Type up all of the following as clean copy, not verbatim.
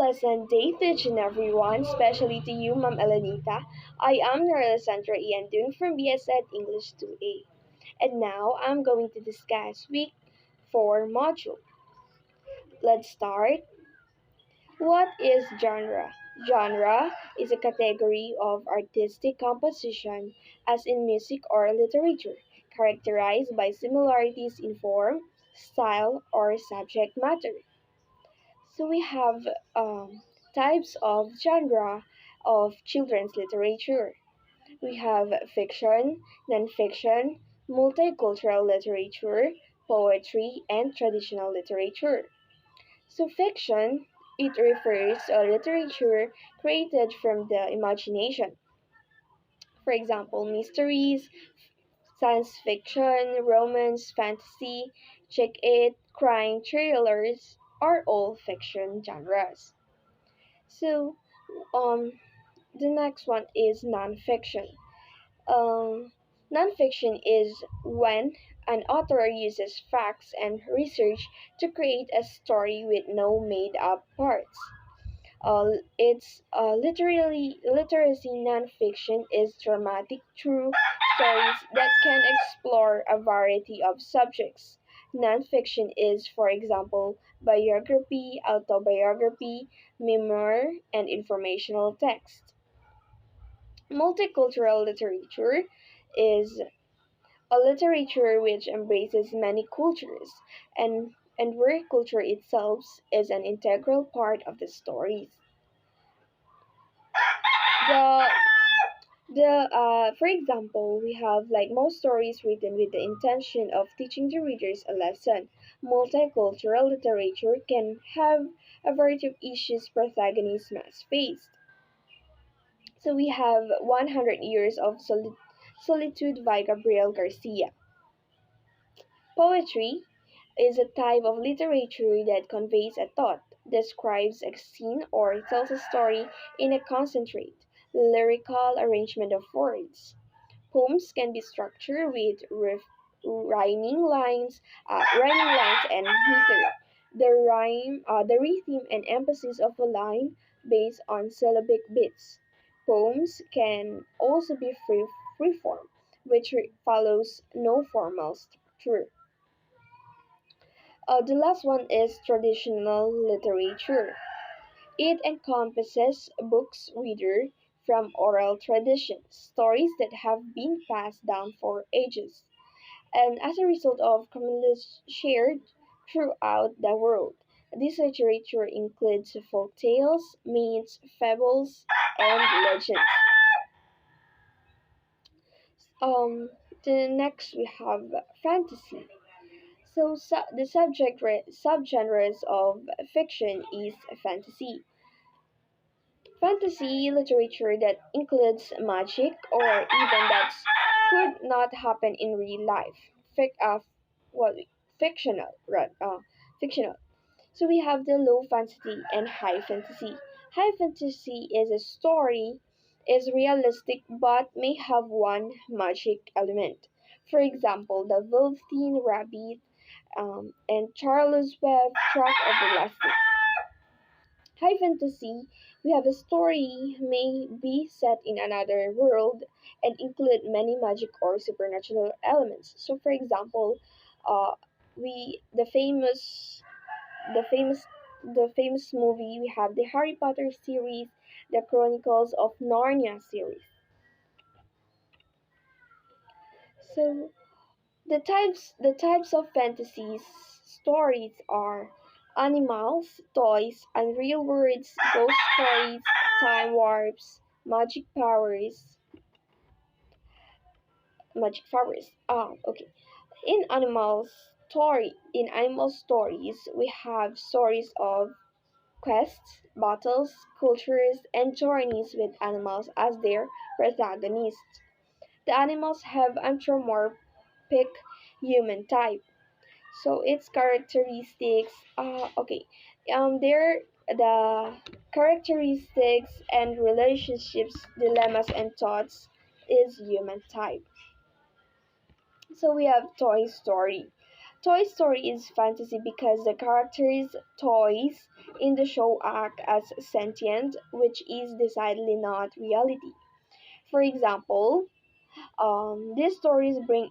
Pleasant day to each and everyone, especially to you, Ma'am Elenita. I am Noralisandra Iandung from BSED English 2A. And now I'm going to discuss week 4 module. Let's start. What is genre? Genre is a category of artistic composition, as in music or literature, characterized by similarities in form, style, or subject matter. So we have types of genre of children's literature. We have fiction, nonfiction, multicultural literature, poetry, and traditional literature. So fiction, it refers to literature created from the imagination. For example, mysteries, science fiction, romance, fantasy, chick it, crime, thrillers are all fiction genres. So, um, the next one is nonfiction. Nonfiction is when an author uses facts and research to create a story with no made-up parts. It's literally literacy. Nonfiction is dramatic true stories that can explore a variety of subjects. Nonfiction is, for example, biography, autobiography, memoir, and informational text. Multicultural literature is a literature which embraces many cultures and where culture itself is an integral part of the stories. The for example, we have like most stories written with the intention of teaching the readers a lesson. Multicultural literature can have a variety of issues protagonists must face. So we have 100 Years of Solitude by Gabriel Garcia. Poetry is a type of literature that conveys a thought, describes a scene, or tells a story in a concentrate, lyrical arrangement of words. Poems can be structured with rhyming lines and meter. The rhythm and emphasis of a line based on syllabic beats. Poems can also be free form, which follows no formal structure. The last one is traditional literature. It encompasses books reader from oral traditions, stories that have been passed down for ages, and as a result of commonly shared throughout the world. This literature includes folk tales, myths, fables, and legends. Um, the next we have fantasy. The subgenres of fiction is fantasy. Fantasy literature that includes magic or even that could not happen in real life. Well, fictional, right? Fictional. So we have the low fantasy and high fantasy. High fantasy is a story is realistic but may have one magic element. For example, the Wolfstein Rabbit and Charles Webb Track of Elastic. High fantasy, we have a story may be set in another world and include many magic or supernatural elements. So, for example, uh, we the famous the famous movie we have the Harry Potter series, the Chronicles of Narnia series. So, the types of fantasies stories are animals, toys, unreal worlds, ghost stories, time warps, magic powers. Okay. In animal stories, we have stories of quests, battles, cultures, and journeys with animals as their protagonists. The animals have anthropomorphic human type. So its characteristics, there the characteristics and relationships, dilemmas, and thoughts is human type. So we have Toy Story. Toy Story is fantasy because the characters' toys in the show act as sentient, which is decidedly not reality. For example, these stories bring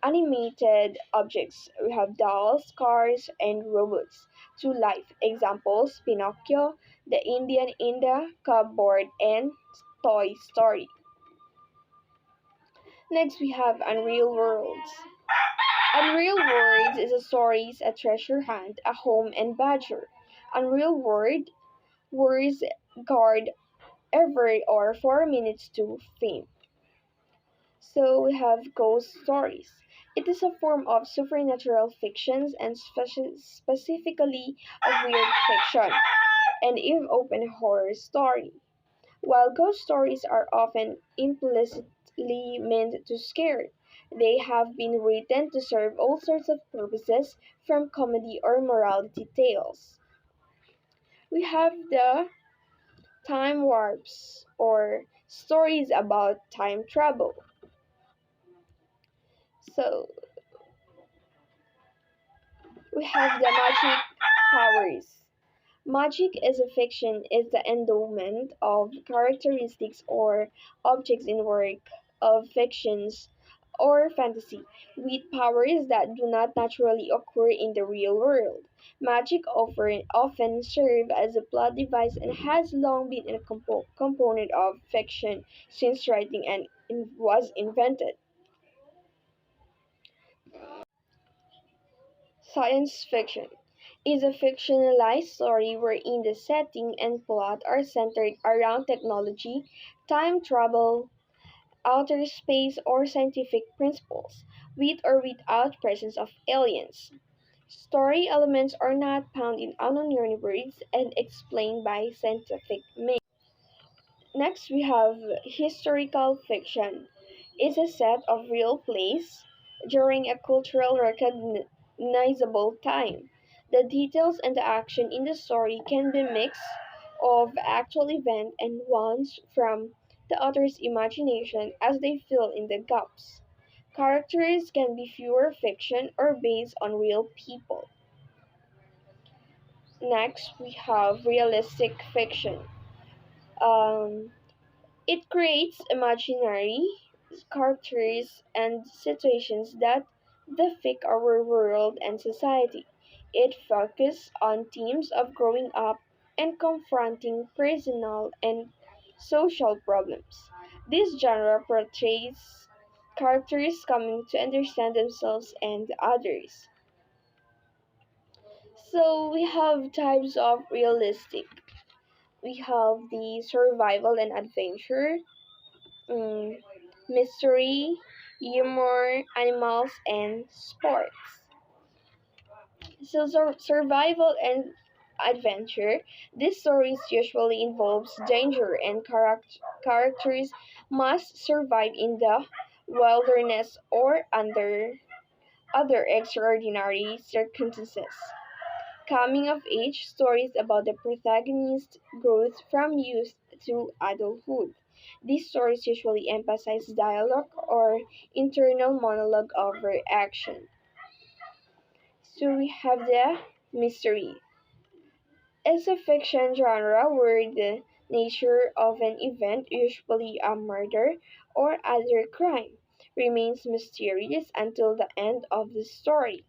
animated objects. We have dolls, cars, and robots to life. Examples: Pinocchio, the Indian in the Cupboard, and Toy Story. Next, we have Unreal Worlds. Unreal Worlds is a stories a treasure hunt, a home, and badger. Unreal words guard every or 4 minutes to fame. So we have ghost stories. It is a form of supernatural fictions and specifically a weird fiction, and even open horror story. While ghost stories are often implicitly meant to scare, they have been written to serve all sorts of purposes, from comedy or morality tales. We have the time warps or stories about time travel. So we have the magic powers. Magic is a fiction is the endowment of characteristics or objects in work of fictions or fantasy with powers that do not naturally occur in the real world. Magic often serves as a plot device and has long been a component of fiction since writing was invented. Science fiction is a fictionalized story wherein the setting and plot are centered around technology, time travel, outer space, or scientific principles, with or without presence of aliens. Story elements are not found in unknown universe and explained by scientific means. Next, we have historical fiction. It's a set of real plays during a cultural recognizable time. The details and the action in the story can be mix of actual event and ones from the author's imagination as they fill in the gaps. Characters can be pure fiction or based on real people. Next, we have realistic fiction. Um, It creates imaginary characters and situations that depict our world and society. It focuses on themes of growing up and confronting personal and social problems. This genre portrays characters coming to understand themselves and others. So we have types of realistic. We have the survival and adventure, mm, mystery, humor, animals, and sports. So, survival and adventure. These stories usually involves danger and characters must survive in the wilderness or under other extraordinary circumstances. Coming of age stories about the protagonist's growth from youth to adulthood. These stories usually emphasize dialogue or internal monologue over action. So we have the mystery. It's a fiction genre where the nature of an event, usually a murder or other crime, remains mysterious until the end of the story.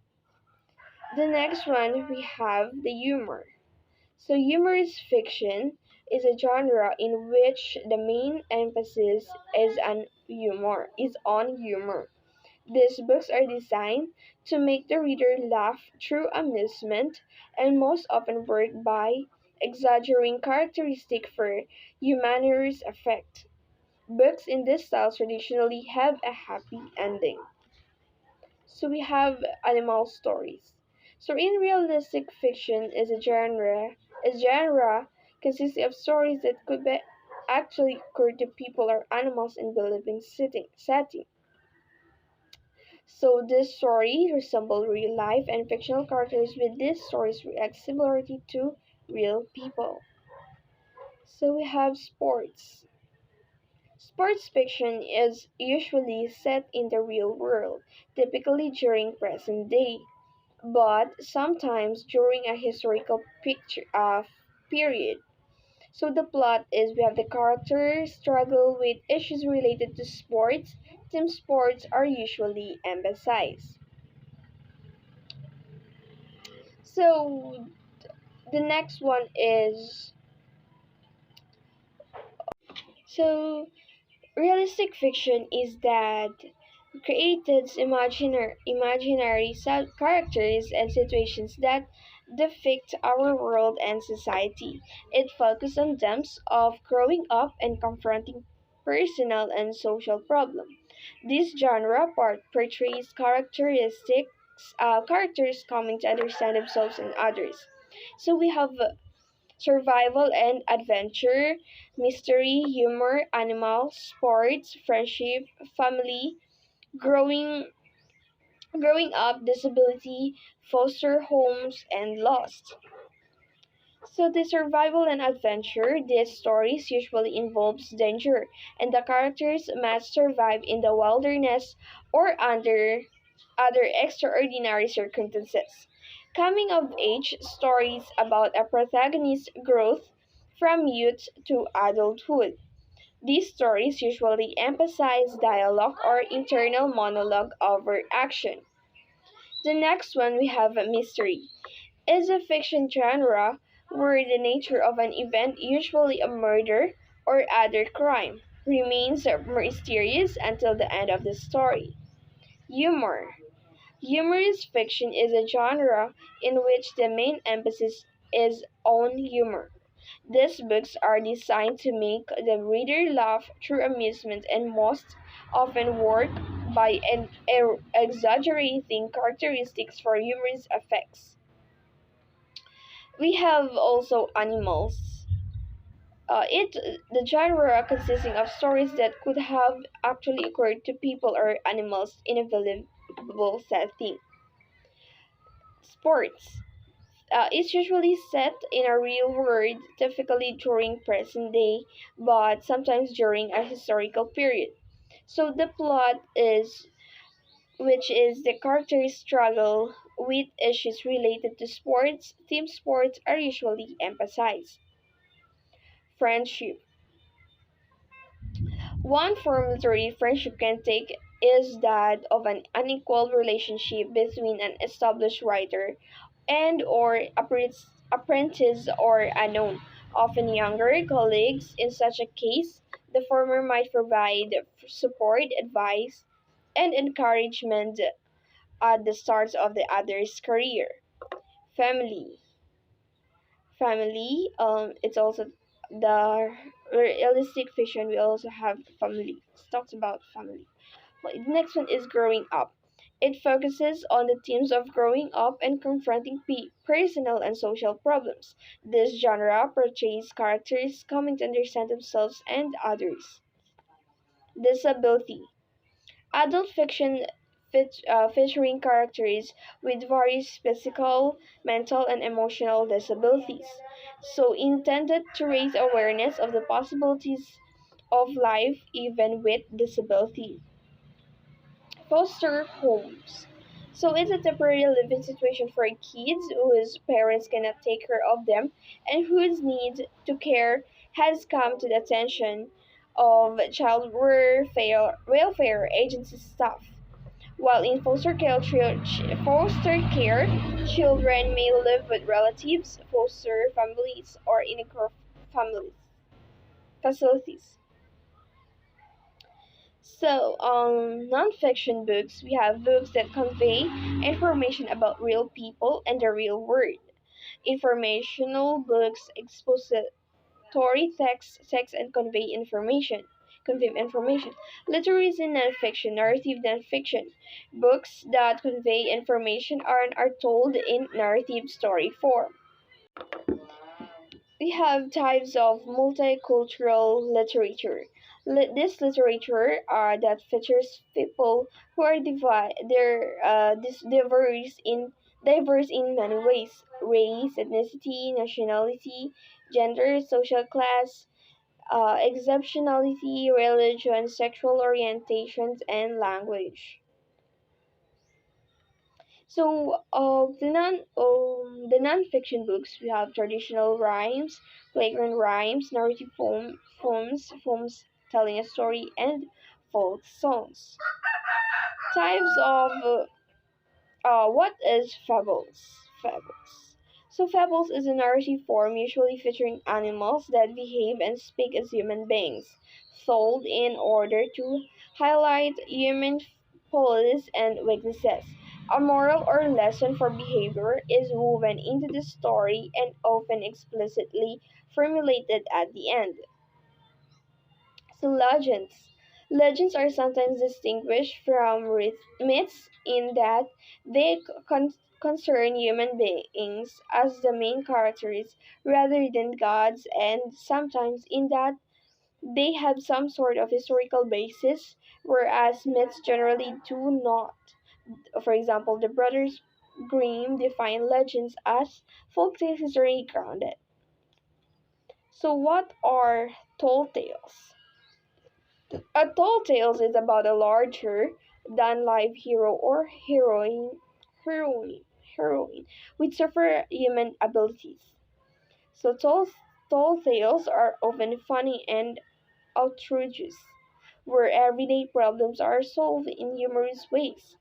The next one we have the humor. So humorous fiction is a genre in which the main emphasis is on humor. These books are designed to make the reader laugh through amusement and most often work by exaggerating characteristic for humorous effect. Books in this style traditionally have a happy ending. So we have animal stories. So in realistic fiction is a genre consisting of stories that could be actually occur to people or animals in the living setting. So this story resemble real life and fictional characters with these stories react similarly to real people. So we have sports. Sports fiction is usually set in the real world, typically during present day, but sometimes during a historical period. So the plot is we have the characters struggle with issues related to sports. Team sports are usually emphasized. So the next one is so realistic fiction is that created imaginary characters and situations that depict our world and society. It focuses on themes of growing up and confronting personal and social problems. This genre portrays characters coming to understand themselves and others. So we have survival and adventure, mystery, humor, animals, sports, friendship, family, growing growing up, disability, foster homes, and lost. So the survival and adventure, these stories usually involves danger, and the characters must survive in the wilderness or under other extraordinary circumstances. Coming of age stories about a protagonist's growth from youth to adulthood. These stories usually emphasize dialogue or internal monologue over action. The next one we have a mystery. Is a fiction genre where the nature of an event, usually a murder or other crime, remains mysterious until the end of the story. Humor. Humorous fiction is a genre in which the main emphasis is on humor. These books are designed to make the reader laugh through amusement and most often work by exaggerating characteristics for humorous effects. We have also animals. The genre consisting of stories that could have actually occurred to people or animals in a believable setting. Sports. It's usually set in a real world, typically during present day, but sometimes during a historical period. So the plot is, which is the characters struggle with issues related to sports. Team sports are usually emphasized. Friendship. One form literary friendship can take is that of an unequal relationship between an established writer and or apprentice or unknown, often younger colleagues. In such a case, the former might provide support, advice, and encouragement at the start of the other's career. Family. It's also the realistic fiction. We also have family. It talks about family. Well, the next one is growing up. It focuses on the themes of growing up and confronting personal and social problems. This genre portrays characters coming to understand themselves and others. Disability. Adult fiction featuring characters with various physical, mental, and emotional disabilities. So intended to raise awareness of the possibilities of life even with disability. Foster homes. So it's a temporary living situation for kids whose parents cannot take care of them and whose need to care has come to the attention of welfare agency staff. While in foster care, children may live with relatives, foster families, or in families facilities. So, on nonfiction books, we have books that convey information about real people and the real world. Informational books, expository text and convey information. Literacy nonfiction, narrative nonfiction. Books that convey information are told in narrative story form. We have types of multicultural literature. This literature that features people who are diverse in many ways: race, ethnicity, nationality, gender, social class, exceptionality, religion, sexual orientations, and language. So, the non-fiction books we have traditional rhymes, playground rhymes, narrative poems telling a story, and folk songs. Types of what is fables? Fables. So fables is a narrative form usually featuring animals that behave and speak as human beings, told in order to highlight human qualities and weaknesses. A moral or lesson for behavior is woven into the story and often explicitly formulated at the end. So legends. Legends are sometimes distinguished from myths in that they concern human beings as the main characters rather than gods, and sometimes in that they have some sort of historical basis, whereas myths generally do not. For example, the Brothers Grimm define legends as folktale history grounded. So, what are tall tales? A tall tales is about a larger than life hero or heroine, heroine with superhuman abilities. So tall tales are often funny and outrageous, where everyday problems are solved in humorous ways.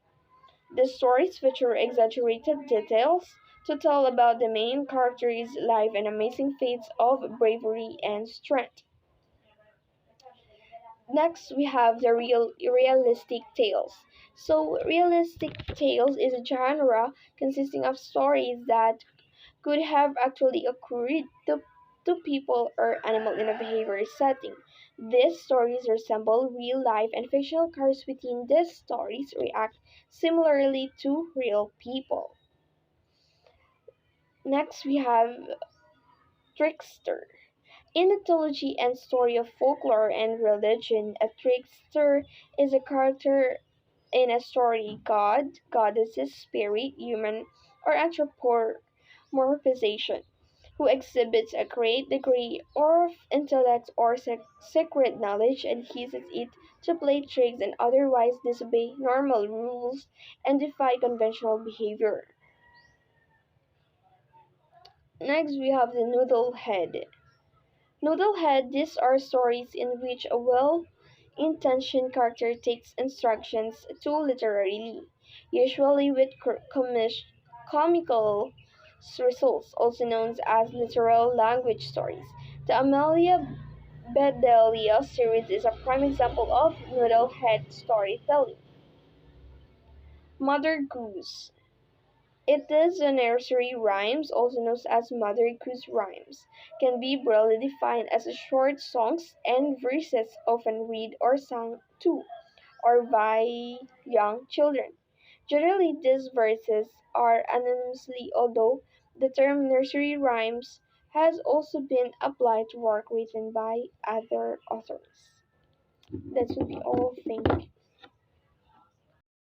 The stories feature exaggerated details to tell about the main character's life and amazing feats of bravery and strength. Next, we have the realistic tales. So, realistic tales is a genre consisting of stories that could have actually occurred to people or animal in a behavior setting. These stories resemble real life, and fictional characters within these stories react similarly to real people. Next, we have trickster. In the mythology and story of folklore and religion, a trickster is a character in a story god, goddesses, spirit, human, or anthropomorphization who exhibits a great degree of intellect or secret knowledge and uses it to play tricks and otherwise disobey normal rules and defy conventional behavior. Next, we have the noodle head. Noodlehead, these are stories in which a well-intentioned character takes instructions too literally, usually with comical results, also known as literal language stories. The Amelia Bedelia series is a prime example of noodlehead storytelling. Mother Goose. It is a nursery rhymes, also known as Mother Goose rhymes, can be broadly defined as short songs and verses often read or sung to or by young children. Generally, these verses are anonymously, although the term nursery rhymes has also been applied to work written by other authors. That would be all. Thank you.